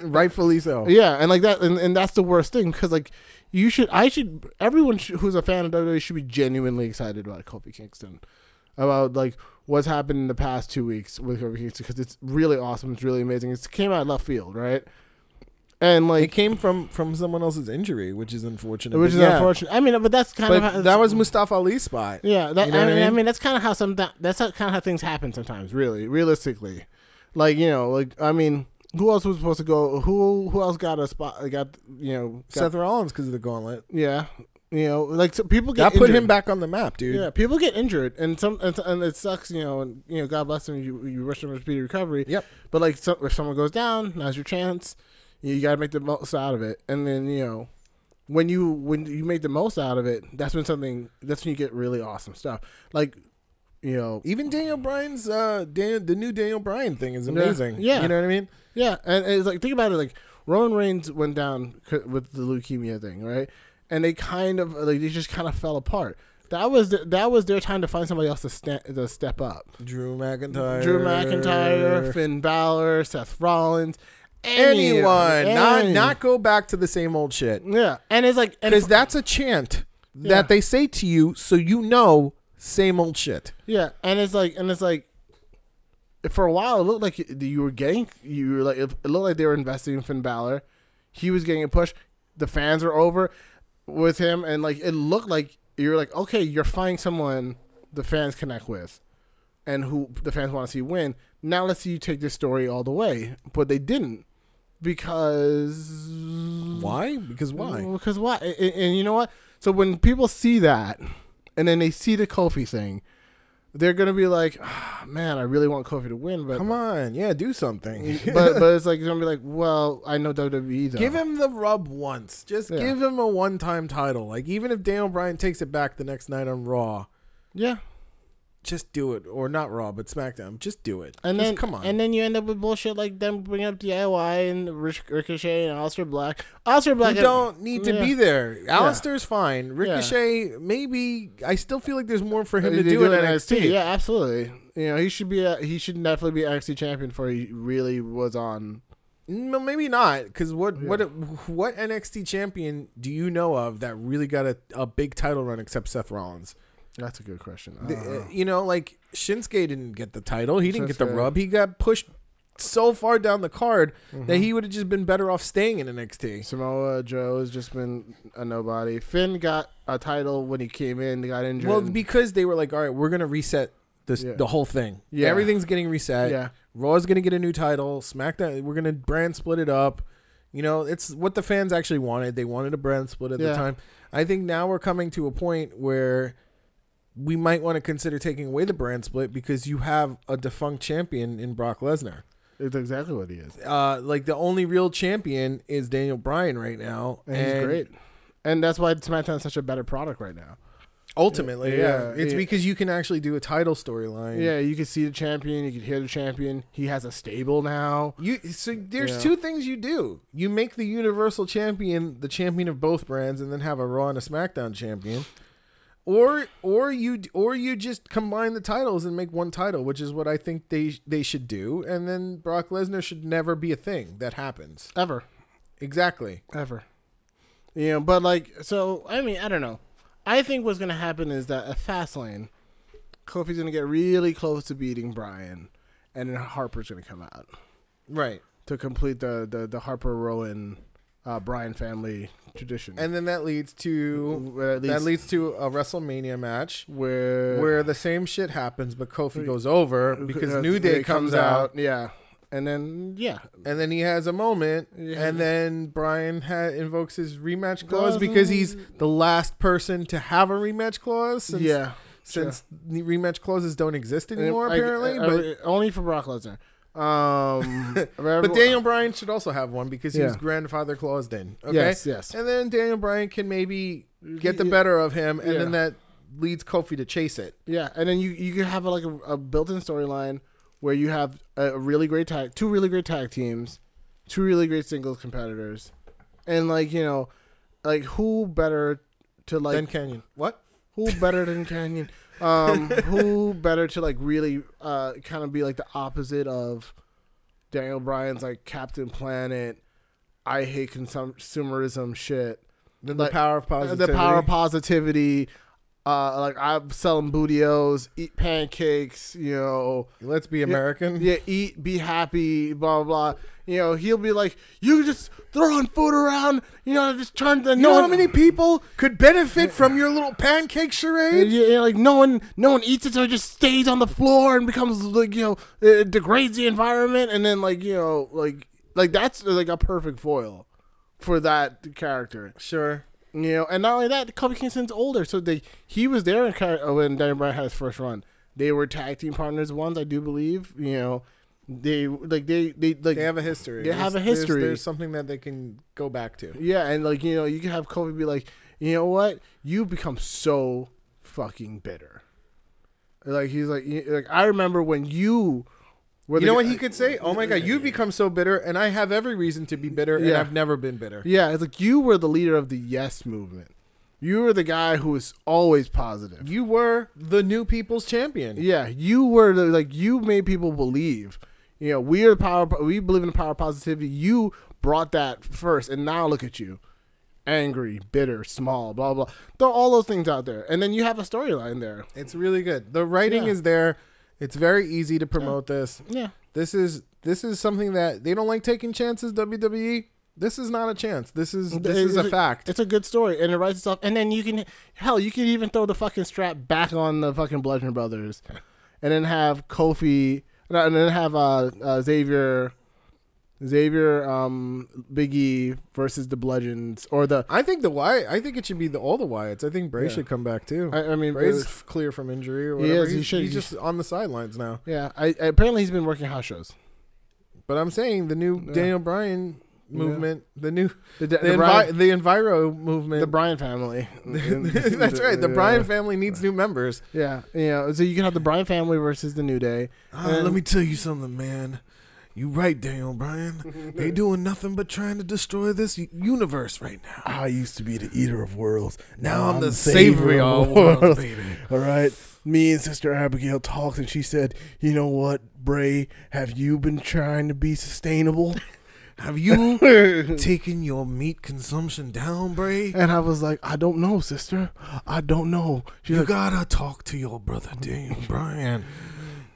rightfully so. Yeah, and like that, and that's the worst thing because like everyone who's a fan of WWE should be genuinely excited about Kofi Kingston, about like what's happened in the past 2 weeks with Kofi Kingston because it's really awesome, it's really amazing. It came out of left field, right? And like it came from someone else's injury, which is unfortunate. Unfortunate. I mean, but that's kind of how, that was Mustafa Ali's spot. Yeah, I mean, that's kind of how how things happen sometimes. Really, realistically, like I mean, who else was supposed to go? Who else got a spot? Seth Rollins because of the gauntlet. Yeah. Like so people get put him back on the map, dude. Yeah, people get injured, and it sucks. And God bless them. You wish them a speedy recovery. Yep. But like, if someone goes down, now's your chance. You got to make the most out of it, and then when you make the most out of it, that's when you get really awesome stuff. Like, even Daniel Bryan's the new Daniel Bryan thing is amazing. Yeah. You know what I mean? Yeah, and it's like think about it. Like Roman Reigns went down with the leukemia thing, right? And they kind of they just kind of fell apart. That was their time to find somebody else to step up. Drew McIntyre, Finn Balor, Seth Rollins. Anyone. Not go back to the same old shit. Yeah, and it's like because that's a chant that they say to you, so same old shit. Yeah, and it's like for a while it looked like it looked like they were investing in Finn Balor. He was getting a push. The fans are over with him, and like it looked like you're like, okay, you're finding someone the fans connect with, and who the fans want to see win. Now let's see you take this story all the way, but they didn't. Because why? Because why? Because why? And you know what? So when people see that, and then they see the Kofi thing, they're gonna be like, oh, "Man, I really want Kofi to win." But come on, yeah, do something. but it's like you're gonna be like, "Well, I know WWE though." Give him the rub once. Just give him a one-time title. Like even if Daniel Bryan takes it back the next night on Raw, just do it, or not Raw, but SmackDown. Just do it. And then come on. And then you end up with bullshit like them bringing up DIY and Ricochet and Aleister Black. Aleister Black don't need to be there. Aleister's fine. Ricochet, maybe. I still feel like there's more for him to do in NXT. Yeah, absolutely. He should definitely be NXT champion before he really was on. No, maybe not, because what NXT champion do you know of that really got a big title run except Seth Rollins? That's a good question. Like Shinsuke didn't get the title. He didn't get the rub. He got pushed so far down the card that he would have just been better off staying in NXT. Samoa Joe has just been a nobody. Finn got a title when he came in. He got injured. Well, because they were like, all right, we're going to reset the whole thing. Yeah. Everything's getting reset. Yeah. Raw's going to get a new title. SmackDown, we're going to brand split it up. It's what the fans actually wanted. They wanted a brand split at the time. I think now we're coming to a point where we might want to consider taking away the brand split because you have a defunct champion in Brock Lesnar. It's exactly what he is. Like the only real champion is Daniel Bryan right now. And he's great. And that's why SmackDown is such a better product right now. Ultimately, it's because you can actually do a title storyline. Yeah, you can see the champion, you can hear the champion. He has a stable now. So there's two things you do. You make the Universal Champion the champion of both brands, and then have a Raw and a SmackDown champion. Or you just combine the titles and make one title, which is what I think they should do. And then Brock Lesnar should never be a thing that happens. Ever. Exactly. Ever. But like, so, I mean, I don't know. I think what's gonna happen is that at Fastlane, Kofi's gonna get really close to beating Bryan, and then Harper's gonna come out, right, to complete the Harper Rowan Bryan family tradition, and then that leads to a WrestleMania match where the same shit happens, but Kofi goes over because New Day comes out. Yeah. And then he has a moment, and then Bryan invokes his rematch clause because he's the last person to have a rematch clause. Since the rematch clauses don't exist anymore, apparently, but only for Brock Lesnar. But Daniel Bryan should also have one because he was grandfather claused in. Okay? Yes. And then Daniel Bryan can maybe get the better of him, and then that leads Kofi to chase it. Yeah, and then you can have like a built-in storyline where you have two really great tag teams, two really great singles competitors, and like who better to like than Canyon? What? Who better than Canyon? Who better to like really kind of be like the opposite of Daniel Bryan's like Captain Planet, I hate consumerism shit. Then the power of positivity. The power of positivity. Like I'm selling bootios, eat pancakes, Let's be American. Eat, be happy, blah, blah, blah. He'll be like, you just throwing food around, just turn the... You know how many people could benefit from your little pancake charade? Like no one eats it, so it just stays on the floor and becomes like, it degrades the environment, and then like that's like a perfect foil for that character. Sure. And not only that, Kofi Kingston's older, so he was there when Daniel Bryan had his first run. They were tag team partners once, I do believe. They have a history. They have a history. There's something that they can go back to. Yeah, and like you can have Kofi be like, you know what, you become so fucking bitter. Like he's like I remember when you. You know what he could say? Oh my God, you've become so bitter, and I have every reason to be bitter, and I've never been bitter. Yeah, it's like you were the leader of the Yes movement. You were the guy who was always positive. You were the new people's champion. Yeah, you were you made people believe. We believe in the power of positivity. You brought that first, and now look at you. Angry, bitter, small, blah, blah. Throw all those things out there, and then you have a storyline there. It's really good. The writing is there. It's very easy to promote this. Yeah. This is something that they don't like taking chances, WWE. This is not a chance. This is a fact. It's a good story, and it writes itself. And then you can even throw the fucking strap back on the fucking Bludgeon Brothers, and then have Kofi, and then have Xavier, Big E versus the Bludgeons, or the. I think it should be all the Wyatts. I think Bray should come back too. I mean, Bray's clear from injury or whatever. He should. He's just on the sidelines now. Yeah, apparently he's been working house shows. But I'm saying the new Daniel Bryan movement, the Enviro movement, the Bryan family. That's right. The Bryan family needs new members. Yeah, so you can have the Bryan family versus the New Day. Let me tell you something, man. You right, Daniel Bryan. They doing nothing but trying to destroy this universe right now. I used to be the eater of worlds. Now I'm the savior of worlds, baby. All right. Me and Sister Abigail talked, and she said, "You know what, Bray? Have you been trying to be sustainable? Have you taken your meat consumption down, Bray?" And I was like, "I don't know, sister. I don't know." You gotta talk to your brother, Daniel Bryan.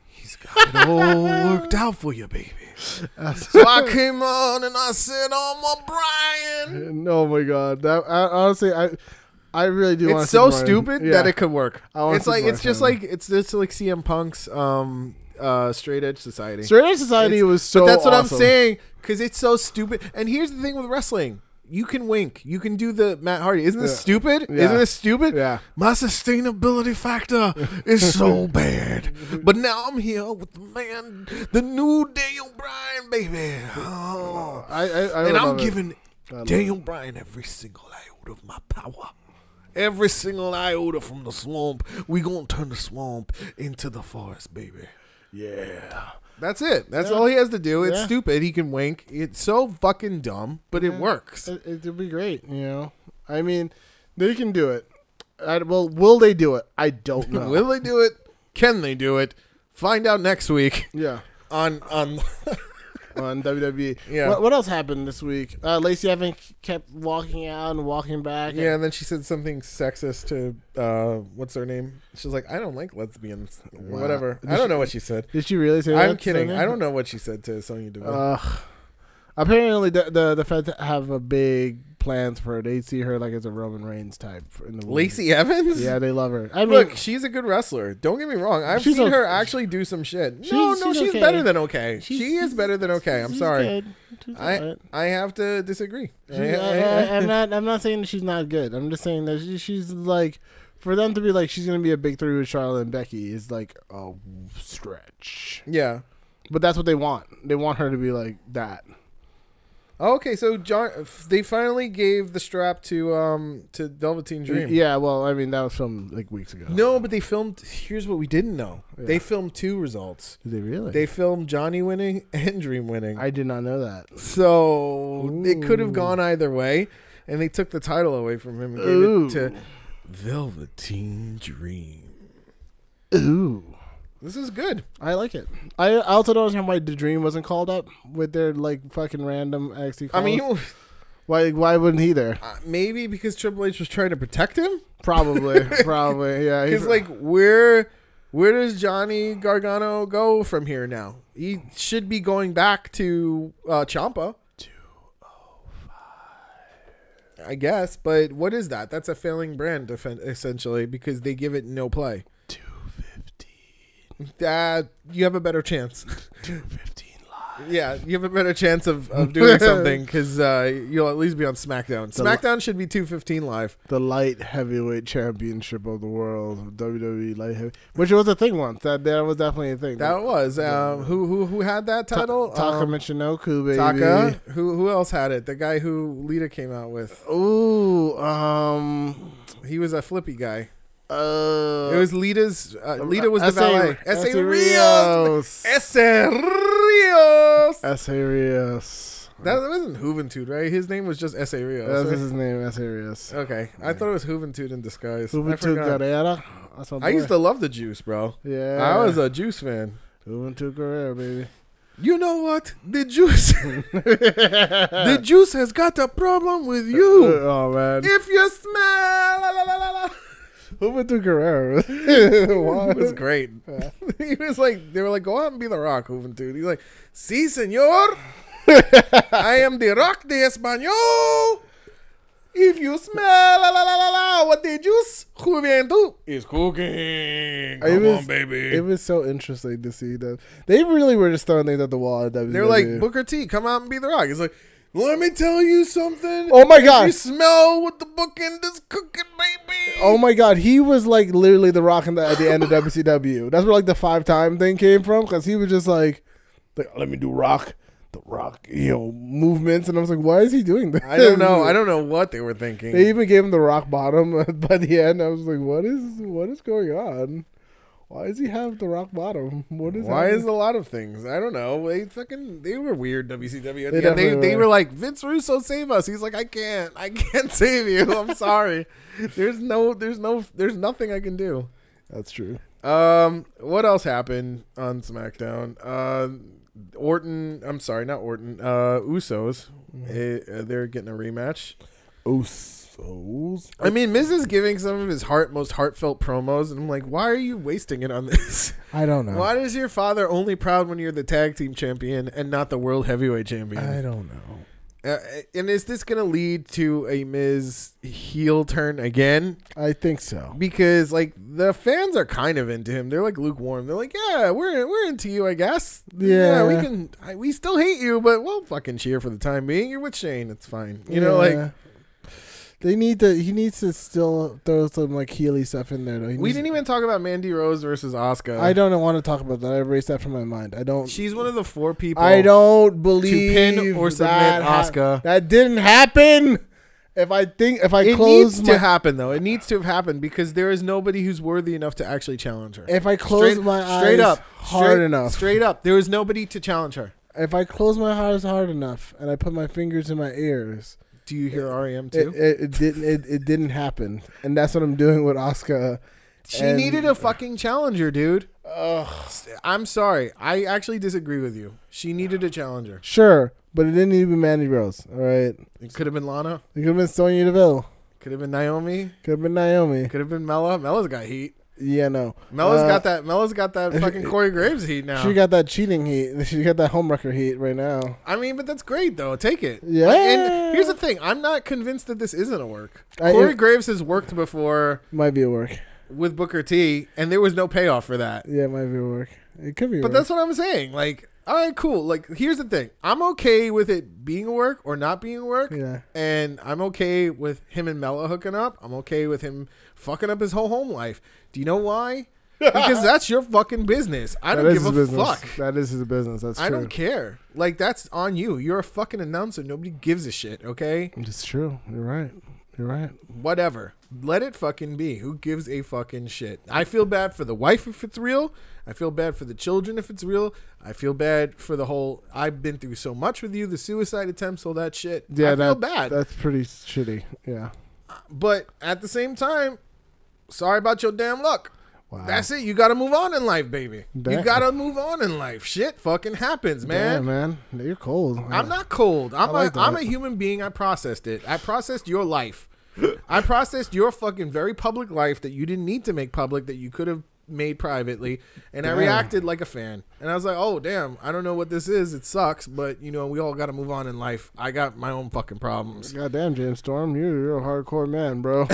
He's got it all worked out for you, baby. So I came on and I said, "Oh my Bryan." Oh my God, that honestly, I really do. It's so stupid that it could work. It's just like CM Punk's Straight Edge Society. Straight Edge Society was so. But that's what awesome. I'm saying, because it's so stupid. And here's the thing with wrestling. You can wink. You can do the Matt Hardy. Isn't this stupid? Yeah. Isn't this stupid? Yeah. My sustainability factor is so bad. But now I'm here with the new Daniel Bryan, baby. Oh. And I'm giving Daniel Bryan every single iota of my power. Every single iota from the swamp. We gonna turn the swamp into the forest, baby. Yeah. That's it. That's all he has to do. It's stupid. He can wink. It's so fucking dumb, but it works. It'll be great, I mean, they can do it. Well, will they do it? I don't know. Will they do it? Can they do it? Find out next week. Yeah. On on WWE. Yeah. What else happened this week? Lacey Evans kept walking out and walking back. Yeah, and then she said something sexist to what's her name? She's like, I don't like lesbians. Wow. Whatever. I don't know what she said. Did she really say that? I'm kidding. I don't know what she said to Sonya Deville. Apparently, the Feds have a big plans for her. They see her like as a Roman Reigns type in the Lacey Evans? Yeah, they love her. I mean, look, she's a good wrestler. Don't get me wrong. I've seen her actually do some shit. She's okay. better than okay. She is better than okay. I'm sorry. Good. I have to disagree. I'm not saying that she's not good. I'm just saying that she's like, for them to be like she's gonna be a big three with Charlotte and Becky is like a stretch. Yeah, but that's what they want. They want her to be like that. Okay, so they finally gave the strap to Velveteen Dream. Yeah, well, I mean that was filmed like weeks ago. No, but they filmed. Here's what we didn't know. Yeah. They filmed 2 results. Did they really? They filmed Johnny winning and Dream winning. I did not know that. So it could have gone either way, and they took the title away from him and gave it to Velveteen Dream. Ooh. This is good. I like it. I also don't understand why the Dream wasn't called up with their like fucking random NXT calls. I mean, why wouldn't he there? Maybe because Triple H was trying to protect him. Probably, yeah. Because like where does Johnny Gargano go from here now? He should be going back to Ciampa. 205. I guess, but what is that? That's a failing brand, essentially, because they give it no play. You have a better chance. 215 live. Yeah, you have a better chance of doing something because you'll at least be on SmackDown. SmackDown should be 215 live. The light heavyweight championship of the world, WWE light heavy, which was a thing once. That was definitely a thing. That was who had that title? Taka Michinoku, baby. Taka. Who else had it? The guy who Lita came out with. Ooh, he was a flippy guy. It was Lita's. Lita was the valet. Essa Rios. That wasn't Juventud, right? His name was just Essa Rios. That was right? his name, Essa Rios. Okay, I thought it was Juventud in disguise. Juventud Guerrera. I used to love the Juice, bro. Yeah, I was a Juice fan. Juventud Guerrera, baby. You know what? The Juice, the Juice has got a problem with you. Oh man! If you smell, la, la, la, la, la. Juventud Guerrero. It was great. He was like, they were like, go out and be the Rock, Juventud. He's like, sí, señor. I am the Rock de Español. If you smell la la la la la, what the Juice Juventud is cooking. Come on, baby. It was so interesting to see them. They really were just throwing things at the wall. They're like, Booker T, come out and be the Rock. He's like, let me tell you something. Oh my God. You smell what the bookend is cooking, baby. Oh my God. He was like literally the Rock at the end of WCW. That's where like the 5-time thing came from. Because he was just like, let me do the Rock, movements. And I was like, why is he doing that? I don't know. I don't know what they were thinking. They even gave him the rock bottom by the end. I was like, what is going on? Why does he have the rock bottom? Why is a lot of things? I don't know. They were weird, WCW. They were like, Vince Russo, save us. He's like, I can't save you. I'm sorry. There's nothing I can do. That's true. What else happened on SmackDown? Usos. They're getting a rematch. Usos. I mean, Miz is giving some of his most heartfelt promos, and I'm like, why are you wasting it on this? I don't know. Why is your father only proud when you're the tag team champion and not the world heavyweight champion? I don't know. And is this going to lead to a Miz heel turn again? I think so. Because like the fans are kind of into him. They're like lukewarm. They're like, yeah, we're into you, I guess. Yeah, we still hate you, but we'll fucking cheer for the time being. You're with Shane. It's fine. You know, like. He needs to still throw some like Healy stuff in there though. We didn't even talk about Mandy Rose versus Asuka. I don't want to talk about that. I erased that from my mind. I don't. She's one of the 4 people. I don't believe to pin or submit Asuka. That didn't happen. It needs to happen though. It needs to have happened because there is nobody who's worthy enough to actually challenge her. If I close my eyes hard enough, straight up, there is nobody to challenge her. If I close my eyes hard enough and I put my fingers in my ears. Do you hear REM too? It didn't happen, and that's what I'm doing with Asuka She needed a fucking challenger, dude. I'm sorry. I actually disagree with you. She needed a challenger. Sure, but it didn't need to be Mandy Rose. All right. It could have been Lana. It could have been Sonya Deville. Could have been Naomi. Could have been Naomi. Could have been Mella. Mella's got heat. Yeah, no. Mella's got that fucking Corey Graves heat now. She got that cheating heat. She got that homewrecker heat right now. I mean, but that's great though. Take it. Yeah. And here's the thing. I'm not convinced that this isn't a work. Corey Graves has worked before. Might be a work. With Booker T, and there was no payoff for that. Yeah, it might be a work. It could be a work. But that's what I'm saying. Like, all right, cool. Like, here's the thing. I'm okay with it being a work or not being a work. Yeah. And I'm okay with him and Mella hooking up. I'm okay with him fucking up his whole home life. Do you know why? Because that's your fucking business. I don't give a fuck. That is his business. That's true. I don't care. Like, that's on you. You're a fucking announcer. Nobody gives a shit, okay? It's true. You're right. You're right. Whatever. Let it fucking be. Who gives a fucking shit? I feel bad for the wife if it's real. I feel bad for the children if it's real. I feel bad for the whole, I've been through so much with you, the suicide attempts, all that shit. Yeah, I feel bad. That's pretty shitty. Yeah. But at the same time, sorry about your damn luck. Wow. That's it. You got to move on in life, baby. Damn. You got to move on in life. Shit fucking happens, man. Yeah, man. You're cold. I'm not cold. I'm a human being. I processed it. I processed your life. I processed your fucking very public life that you didn't need to make public, that you could have made privately, and I reacted like a fan. And I was like, oh damn, I don't know what this is. It sucks, but you know, we all got to move on in life. I got my own fucking problems. Goddamn, James Storm, you're a hardcore man, bro.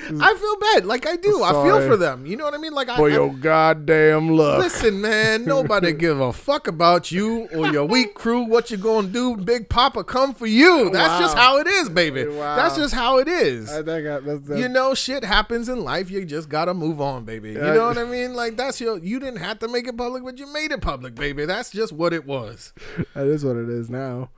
I feel bad, like I do. I feel for them. You know what I mean? Like for your goddamn luck. Listen, man, nobody give a fuck about you or your weak crew. What you gonna do? Big Papa come for you. That's just how it is, baby. Wow. That's just how it is. That's you know, shit happens in life. You just gotta move on, baby. You know what I mean? Like that's you didn't have to make it public, but you made it public, baby. That's just what it was. That is what it is now.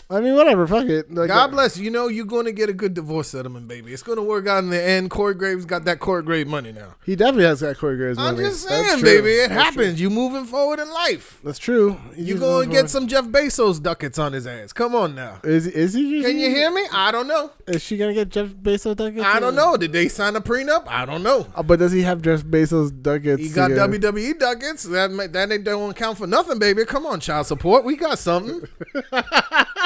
I mean, whatever. Fuck it. Like, God bless. You know, you're going to get a good divorce settlement, baby. It's going to work out in the end. Corey Graves got that Corey Graves money now. He definitely has got Corey Graves money. I'm just saying, baby. It happens. You moving forward in life. That's true. You going to get some Jeff Bezos ducats on his ass. Come on now. Is he? Can you hear me? I don't know. Is she going to get Jeff Bezos ducats? I don't know. Did they sign a prenup? I don't know. But does he have Jeff Bezos ducats? He got WWE ducats. That don't count for nothing, baby. Come on, child support. We got something.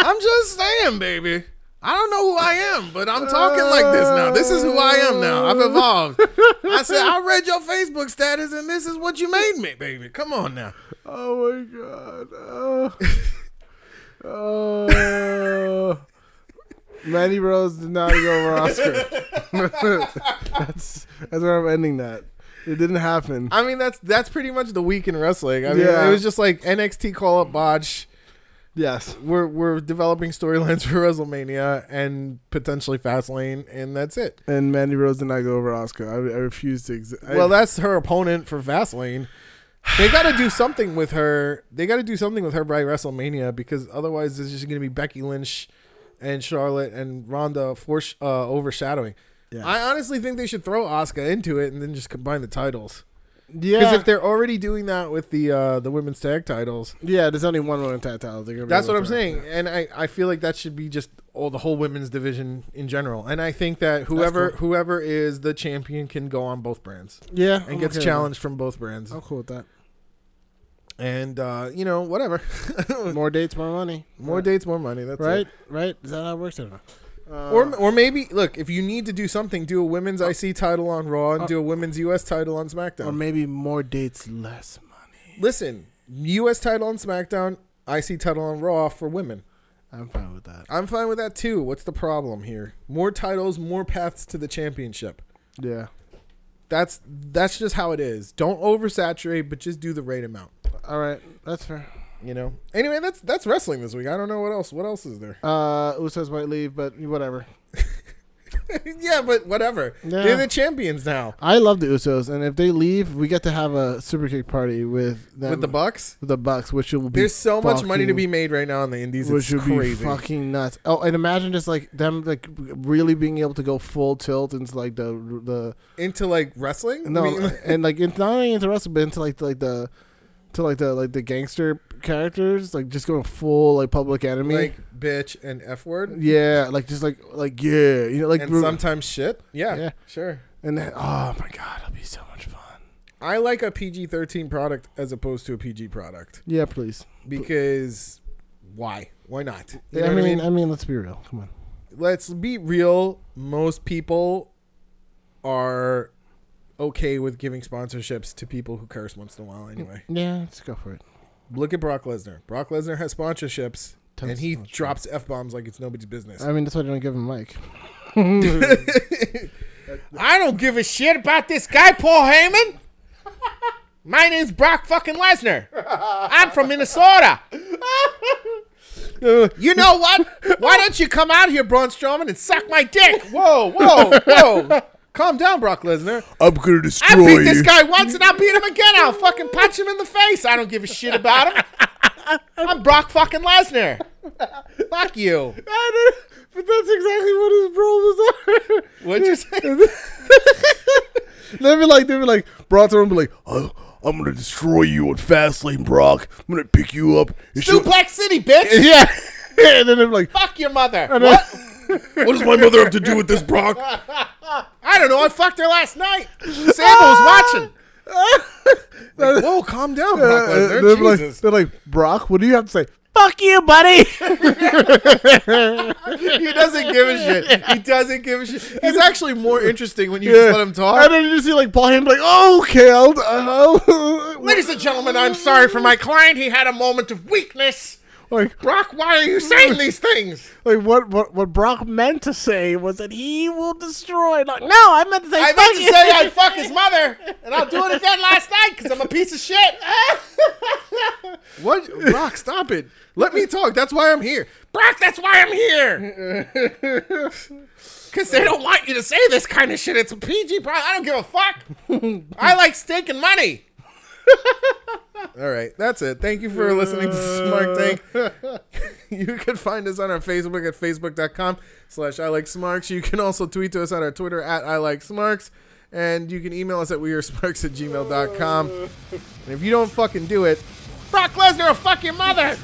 I'm just saying, baby. I don't know who I am, but I'm talking like this now. This is who I am now. I've evolved. I said, I read your Facebook status, and this is what you made me, baby. Come on now. Oh, my God. Oh. Mandy Rose did not go over Oscar. That's where I'm ending that. It didn't happen. I mean, that's pretty much the week in wrestling. I mean, it was just like NXT call-up botch. Yes, we're developing storylines for WrestleMania and potentially Fastlane, and that's it. And Mandy Rose did not go over Asuka. I refuse to. Well, that's her opponent for Fastlane. They got to do something with her. They got to do something with her by WrestleMania, because otherwise, it's just going to be Becky Lynch and Charlotte and Ronda overshadowing. Yeah. I honestly think they should throw Asuka into it and then just combine the titles. Yeah, because if they're already doing that with the women's tag titles, there's only one women's tag title. That's what I'm saying, and I feel like that should be just the whole women's division in general. And I think that whoever is the champion can go on both brands, and gets challenged from both brands. I'm cool with that. And whatever. More dates, more money. More dates, more money. That's right. It. Right? Is that how it works? I don't know. Or maybe, look, if you need to do something, do a women's IC title on Raw and do a women's US title on SmackDown. Or maybe more dates, less money. Listen, US title on SmackDown, IC title on Raw for women. I'm fine with that. I'm fine with that too. What's the problem here? More titles, more paths to the championship. Yeah. That's just how it is. Don't oversaturate, but just do the right amount. All right. That's fair. Anyway, that's wrestling this week. I don't know what else. What else is there? Usos might leave, but whatever. Yeah, but whatever. Yeah. They're the champions now. I love the Usos, and if they leave, we get to have a super kick party with them. With the Bucks? With the Bucks, which will be There's so much money to be made right now in the indies. Which it's would crazy. be fucking nuts. Oh, and imagine just like them like really being able to go full tilt into like the into like wrestling? No, and like not only into wrestling, but into like the gangster characters, like just going full like Public Enemy, like bitch and F word. Yeah, like just like yeah, and sometimes shit. Yeah, sure. And then, oh my God, it'll be so much fun. I like a PG-13 product as opposed to a PG product. Yeah, please. Because why? Why not? You know I what mean, let's be real. Come on. Let's be real. Most people are okay with giving sponsorships to people who curse once in a while anyway. Yeah, let's go for it. Look at Brock Lesnar. Brock Lesnar has sponsorships, and he drops F-bombs like it's nobody's business. I mean, that's why they don't give him a mic. I don't give a shit about this guy, Paul Heyman. My name's Brock fucking Lesnar. I'm from Minnesota. You know what? Why don't you come out here, Braun Strowman, and suck my dick? Whoa. Calm down, Brock Lesnar. I'm gonna destroy I beat this guy once and I'll beat him again. I'll fucking punch him in the face. I don't give a shit about him. I'm Brock fucking Lesnar. Fuck you. But that's exactly what his problems are. What'd you say? They'd be like, Braun Strowman be like, oh, I'm gonna destroy you on Fastlane, Brock. I'm gonna pick you up. Suplex City, bitch. Yeah. And then they're like, fuck your mother. What? What does my mother have to do with this, Brock? I don't know. I fucked her last night. Sable was watching. Like, whoa, calm down, Brock Lesnar. They're like, Brock, what do you have to say? Fuck you, buddy. He doesn't give a shit. He doesn't give a shit. He's actually more interesting when you just let him talk. And then you just see like Paul Heyman like, oh, okay, I'll Ladies and gentlemen, I'm sorry for my client. He had a moment of weakness. Like, Brock, why are you saying these things? Like what Brock meant to say was that he will destroy. Like, no, I meant to say I'd fuck his mother, and I'll do it again last night because I'm a piece of shit. What? Brock, stop it. Let me talk. That's why I'm here. Brock, that's why I'm here. Because they don't want you to say this kind of shit. It's a PG product. I don't give a fuck. I like steak and money. All right, that's it. Thank you for listening to Smark Tank. You can find us on our Facebook at facebook.com/ILikeSmarks. You can also tweet to us on our Twitter at ILikeSmarks. And you can email us at wearesmarks@gmail.com. And if you don't fucking do it, Brock Lesnar will fuck your mother.